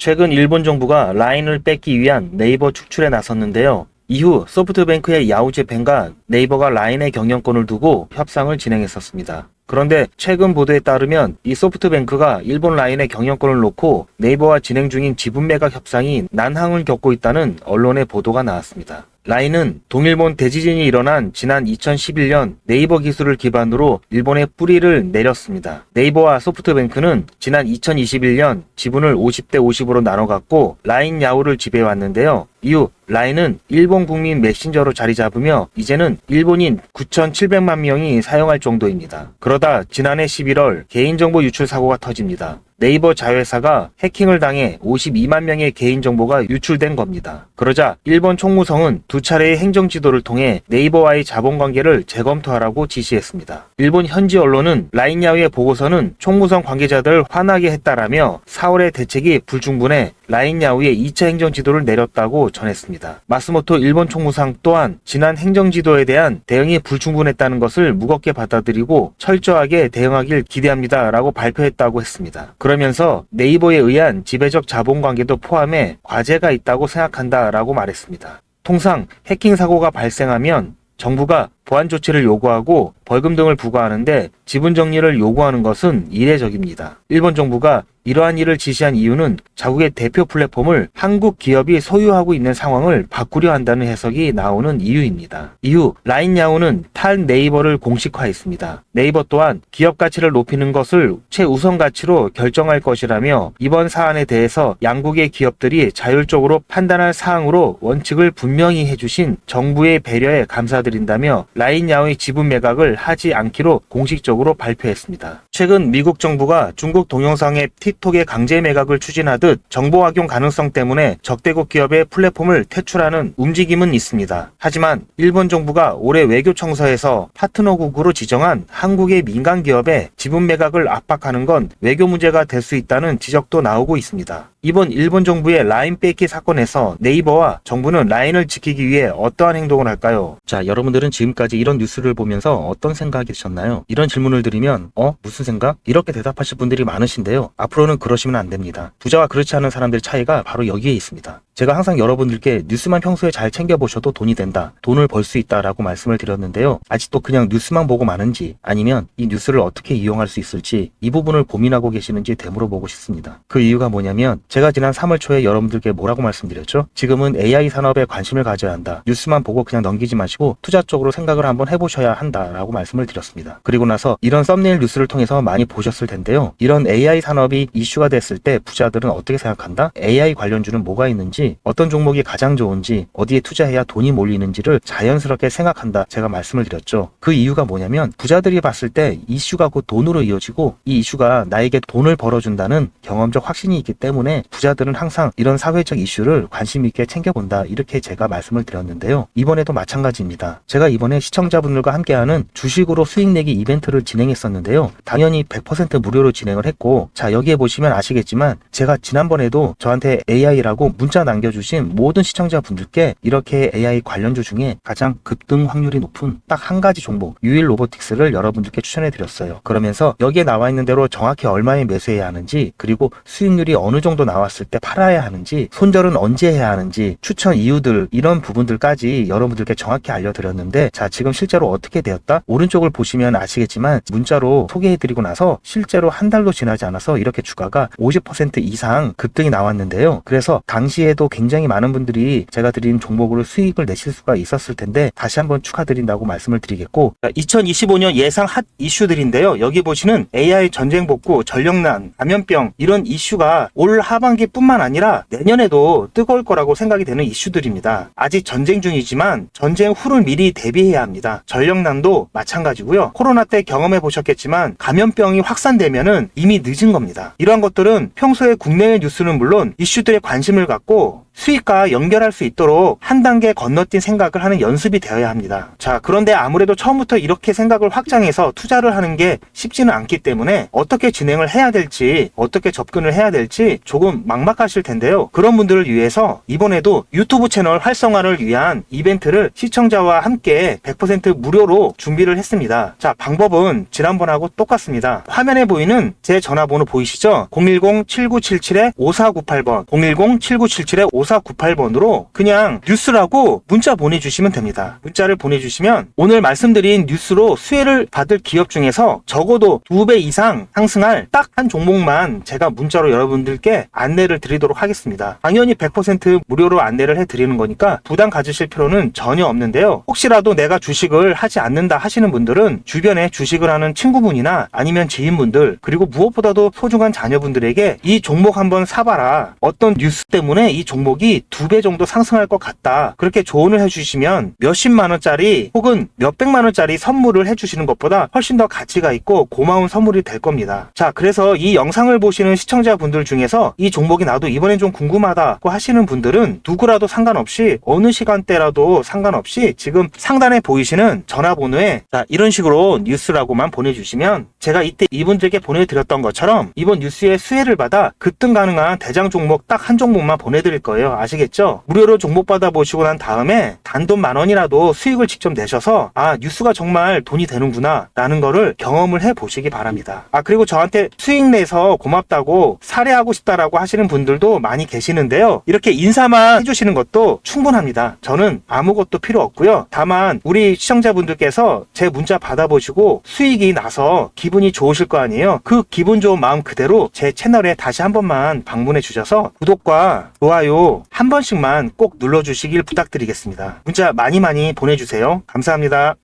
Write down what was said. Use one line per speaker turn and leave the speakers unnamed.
최근 일본 정부가 라인을 뺏기 위한 네이버 축출에 나섰는데요. 이후 소프트뱅크의 야후제펜과 네이버가 라인의 경영권을 두고 협상을 진행했었습니다. 그런데 최근 보도에 따르면 이 소프트뱅크가 일본 라인의 경영권을 놓고 네이버와 진행 중인 지분 매각 협상이 난항을 겪고 있다는 언론의 보도가 나왔습니다. 라인은 동일본 대지진이 일어난 지난 2011년 네이버 기술을 기반으로 일본에 뿌리를 내렸습니다. 네이버와 소프트뱅크는 지난 2021년 지분을 50대 50으로 나눠 갖고 라인 야후를 지배해왔는데요. 이후 라인은 일본 국민 메신저로 자리 잡으며 이제는 일본인 9,700만 명이 사용할 정도입니다. 그러다 지난해 11월 개인정보 유출 사고가 터집니다. 네이버 자회사가 해킹을 당해 52만 명의 개인정보가 유출된 겁니다. 그러자 일본 총무성은 두 차례의 행정지도를 통해 네이버와의 자본관계를 재검토하라고 지시했습니다. 일본 현지 언론은 라인 야후의 보고서는 총무성 관계자들을 화나게 했다라며 4월의 대책이 불충분해 라인 야후의 2차 행정지도를 내렸다고 전했습니다. 마스모토 일본 총무상 또한 지난 행정지도에 대한 대응이 불충분했다는 것을 무겁게 받아들이고 철저하게 대응하길 기대합니다 라고 발표했다고 했습니다. 그러면서 네이버에 의한 지배적 자본관계도 포함해 과제가 있다고 생각한다 라고 말했습니다. 통상 해킹 사고가 발생하면 정부가 보안 조치를 요구하고 벌금 등을 부과하는데 지분 정리를 요구하는 것은 이례적입니다. 일본 정부가 이러한 일을 지시한 이유는 자국의 대표 플랫폼을 한국 기업이 소유하고 있는 상황을 바꾸려 한다는 해석이 나오는 이유입니다. 이후 라인 야후는 탈 네이버를 공식화했습니다. 네이버 또한 기업 가치를 높이는 것을 최우선 가치로 결정할 것이라며 이번 사안에 대해서 양국의 기업들이 자율적으로 판단할 사항으로 원칙을 분명히 해주신 정부의 배려에 감사드린다며 라인 야후의 지분 매각을 하지 않기로 공식적으로 발표했습니다. 최근 미국 정부가 중국 동영상 앱 틱톡의 강제 매각을 추진하듯 정보 악용 가능성 때문에 적대국 기업의 플랫폼을 퇴출하는 움직임은 있습니다. 하지만 일본 정부가 올해 외교청서에서 파트너국으로 지정한 한국의 민간 기업의 지분 매각을 압박하는 건 외교 문제가 될 수 있다는 지적도 나오고 있습니다. 이번 일본 정부의 라인 뺏기 사건에서 네이버와 정부는 라인을 지키기 위해 어떠한 행동을 할까요? 자, 여러분들은 지금까지 이런 뉴스를 보면서 어떤 생각이 드셨나요? 이런 질문을 드리면 무슨 생각? 이렇게 대답하실 분들이 많으신데요. 앞으로는 그러시면 안 됩니다. 부자와 그렇지 않은 사람들의 차이가 바로 여기에 있습니다. 제가 항상 여러분들께 뉴스만 평소에 잘 챙겨보셔도 돈이 된다, 돈을 벌 수 있다라고 말씀을 드렸는데요. 아직도 그냥 뉴스만 보고 마는지 아니면 이 뉴스를 어떻게 이용할 수 있을지 이 부분을 고민하고 계시는지 되물어보고 싶습니다. 그 이유가 뭐냐면 제가 지난 3월 초에 여러분들께 뭐라고 말씀드렸죠? 지금은 AI 산업에 관심을 가져야 한다. 뉴스만 보고 그냥 넘기지 마시고 투자 쪽으로 생각을 한번 해보셔야 한다라고 말씀을 드렸습니다. 그리고 나서 이런 썸네일 뉴스를 통해서 많이 보셨을 텐데요. 이런 AI 산업이 이슈가 됐을 때 부자들은 어떻게 생각한다? AI 관련주는 뭐가 있는지, 어떤 종목이 가장 좋은지, 어디에 투자해야 돈이 몰리는지를 자연스럽게 생각한다. 제가 말씀을 드렸죠. 그 이유가 뭐냐면 부자들이 봤을 때 이슈가 곧 돈으로 이어지고 이 이슈가 나에게 돈을 벌어준다는 경험적 확신이 있기 때문에 부자들은 항상 이런 사회적 이슈를 관심 있게 챙겨본다. 이렇게 제가 말씀을 드렸는데요. 이번에도 마찬가지입니다. 제가 이번에 시청자분들과 함께하는 주식으로 수익 내기 이벤트를 진행했었는데요. 당연히 100% 무료로 진행을 했고, 자, 여기에 보시면 아시겠지만 제가 지난번에도 저한테 AI라고 문자 남겨주신 모든 시청자분들께 이렇게 AI 관련주 중에 가장 급등 확률이 높은 딱 한 가지 종목 유일 로보틱스를 여러분들께 추천해 드렸어요. 그러면서 여기에 나와 있는 대로 정확히 얼마에 매수해야 하는지, 그리고 수익률이 어느 정도 나왔을 때 팔아야 하는지, 손절은 언제 해야 하는지, 추천 이유들, 이런 부분들까지 여러분들께 정확히 알려드렸는데, 자, 지금 실제로 어떻게 되었다? 오른쪽을 보시면 아시겠지만 문자로 소개해드리고 나서 실제로 한 달도 지나지 않아서 이렇게 주가가 50% 이상 급등이 나왔는데요. 그래서 당시에도 굉장히 많은 분들이 제가 드린 종목으로 수익을 내실 수가 있었을 텐데 다시 한번 축하드린다고 말씀을 드리겠고, 2025년 예상 핫 이슈들인데요. 여기 보시는 AI 전쟁 복구, 전력난, 감염병, 이런 이슈가 올 하반기뿐만 아니라 내년에도 뜨거울 거라고 생각이 되는 이슈들입니다. 아직 전쟁 중이지만 전쟁 후를 미리 대비해야 합니다. 전력난도 마찬가지고요. 코로나 때 경험해 보셨겠지만 감염병이 확산되면은 이미 늦은 겁니다. 이러한 것들은 평소에 국내외 뉴스는 물론 이슈들에 관심을 갖고 수익과 연결할 수 있도록 한 단계 건너뛴 생각을 하는 연습이 되어야 합니다. 자, 그런데 아무래도 처음부터 이렇게 생각을 확장해서 투자를 하는 게 쉽지는 않기 때문에 어떻게 진행을 해야 될지, 어떻게 접근을 해야 될지 조금 막막하실 텐데요. 그런 분들을 위해서 이번에도 유튜브 채널 활성화를 위한 이벤트를 시청자와 함께 100% 무료로 준비를 했습니다. 자, 방법은 지난번하고 똑같습니다. 화면에 보이는 제 전화번호 보이시죠? 010-7977-5498번 010-7977-5498번으로 그냥 뉴스라고 문자 보내주시면 됩니다. 문자를 보내주시면 오늘 말씀드린 뉴스로 수혜를 받을 기업 중에서 적어도 2배 이상 상승할 딱 한 종목만 제가 문자로 여러분들께 안내를 드리도록 하겠습니다. 당연히 100% 무료로 안내를 해드리는 거니까 부담 가지실 필요는 전혀 없는데요. 혹시라도 내가 주식을 하지 않는다 하시는 분들은 주변에 주식을 하는 친구분이나 아니면 지인분들, 그리고 무엇보다도 소중한 자녀분들에게 이 종목 한번 사봐라, 어떤 뉴스 때문에 이 종목이 2배 정도 상승할 것 같다, 그렇게 조언을 해주시면 몇십만 원짜리 혹은 몇백만 원짜리 선물을 해주시는 것보다 훨씬 더 가치가 있고 고마운 선물이 될 겁니다. 자, 그래서 이 영상을 보시는 시청자분들 중에서 이 종목이 나도 이번엔 좀 궁금하다고 하시는 분들은 누구라도 상관없이, 어느 시간대라도 상관없이 지금 상단에 보이시는 전화번호에 자, 이런 식으로 뉴스라고만 보내주시면 제가 이때 이분들께 보내드렸던 것처럼 이번 뉴스의 수혜를 받아 급등 가능한 대장 종목 딱 한 종목만 보내드릴 거예요. 아시겠죠? 무료로 종목 받아보시고 난 다음에 단돈 10,000원이라도 수익을 직접 내셔서 아, 뉴스가 정말 돈이 되는구나 라는 거를 경험을 해보시기 바랍니다. 아, 그리고 저한테 수익 내서 고맙다고 사례하고 싶다라고 하시는 분들도 많이 계시는데요. 이렇게 인사만 해주시는 것도 충분합니다. 저는 아무것도 필요 없고요. 다만 우리 시청자분들께서 제 문자 받아보시고 수익이 나서 기분이 좋으실 거 아니에요. 그 기분 좋은 마음 그대로 제 채널에 다시 한 번만 방문해 주셔서 구독과 좋아요 한 번씩만 꼭 눌러주시길 부탁드리겠습니다. 문자 많이 보내주세요. 감사합니다.